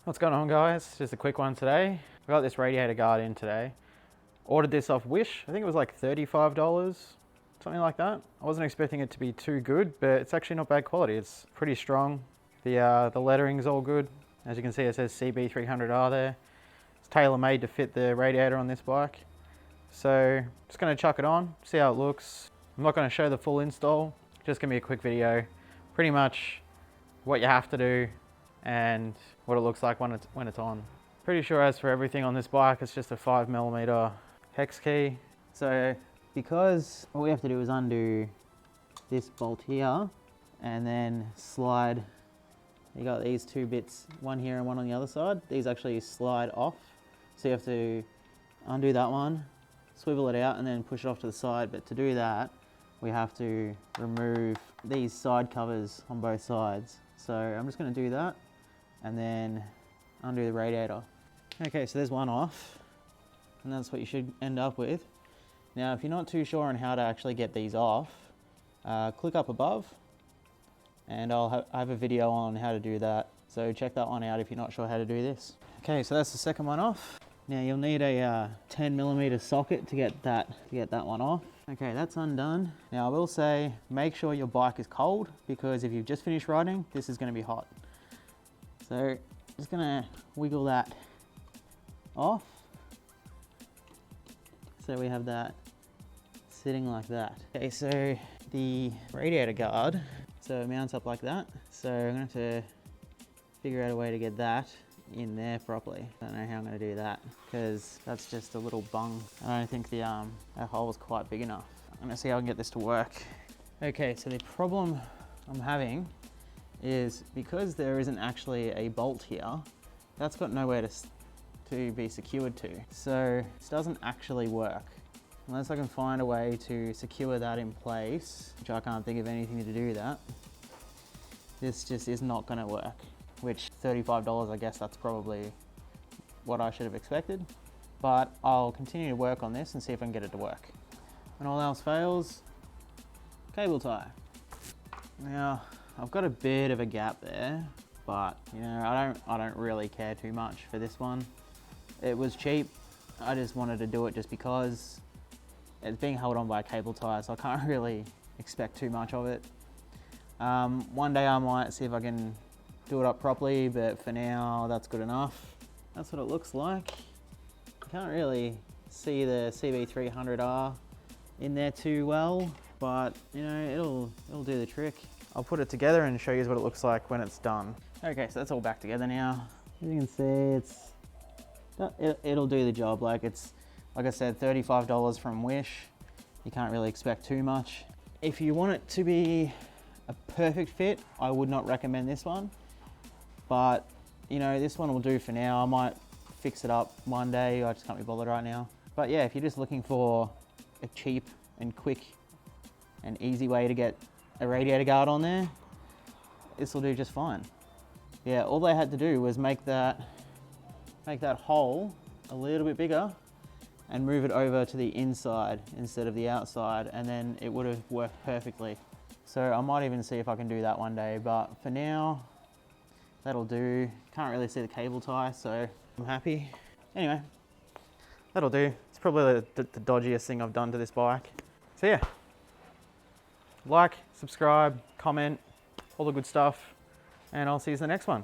What's going on, guys? Just a quick one today. I got this radiator guard in today. Ordered this off Wish. I think it was like $35, something like that. I wasn't expecting it to be too good, but it's actually not bad quality. It's pretty strong. The lettering's all good. As you can see, it says CB300R there. It's tailor-made to fit the radiator on this bike. So just gonna chuck it on, see how it looks. I'm not gonna show the full install, just gonna be a quick video. Pretty much what you have to do and what it looks like when it's on. Pretty sure as for everything on this bike, it's just a 5mm hex key. So because all we have to do is undo this bolt here and then slide, you got these two bits, one here and one on the other side. These actually slide off. So you have to undo that one, swivel it out and then push it off to the side. But to do that, we have to remove these side covers on both sides. So I'm just gonna do that and then undo the radiator. Okay, so there's one off and that's what you should end up with. Now, if you're not too sure on how to actually get these off, click up above and I have a video on how to do that. So check that one out if you're not sure how to do this. Okay, so that's the second one off. Now you'll need a 10mm socket to get that one off. Okay, that's undone. Now I will say, make sure your bike is cold because if you've just finished riding, this is gonna be hot. So just gonna wiggle that off. So we have that sitting like that. Okay, so the radiator guard, so it mounts up like that. So I'm gonna have to figure out a way to get that in there properly. I don't know how I'm gonna do that because that's just a little bung. I don't think that hole is quite big enough. I'm gonna see how I can get this to work. Okay, so the problem I'm having is because there isn't actually a bolt here, that's got nowhere to be secured to. So this doesn't actually work. Unless I can find a way to secure that in place, which I can't think of anything to do that, this just is not gonna work. Which $35, I guess that's probably what I should have expected. But I'll continue to work on this and see if I can get it to work. When all else fails, cable tie. Now, I've got a bit of a gap there, but you know, I don't really care too much for this one. It was cheap. I just wanted to do it just because it's being held on by a cable tie, so I can't really expect too much of it. One day I might see if I can do it up properly, but for now, that's good enough. That's what it looks like. You can't really see the CB300R in there too well, but you know, it'll do the trick. I'll put it together and show you what it looks like when it's done. Okay, so that's all back together now. As you can see, it'll do the job. Like I said, $35 from Wish. You can't really expect too much. If you want it to be a perfect fit, I would not recommend this one. But you know, this one will do for now. I might fix it up one day. I just can't be bothered right now. But yeah, if you're just looking for a cheap and quick and easy way to get a radiator guard on there, this will do just fine. Yeah, all they had to do was make that hole a little bit bigger and move it over to the inside instead of the outside, and then it would have worked perfectly. So I might even see if I can do that one day, but for now, that'll do. Can't really see the cable tie, so I'm happy. Anyway, that'll do. It's probably the dodgiest thing I've done to this bike. So yeah, like, subscribe, comment, all the good stuff, and I'll see you in the next one.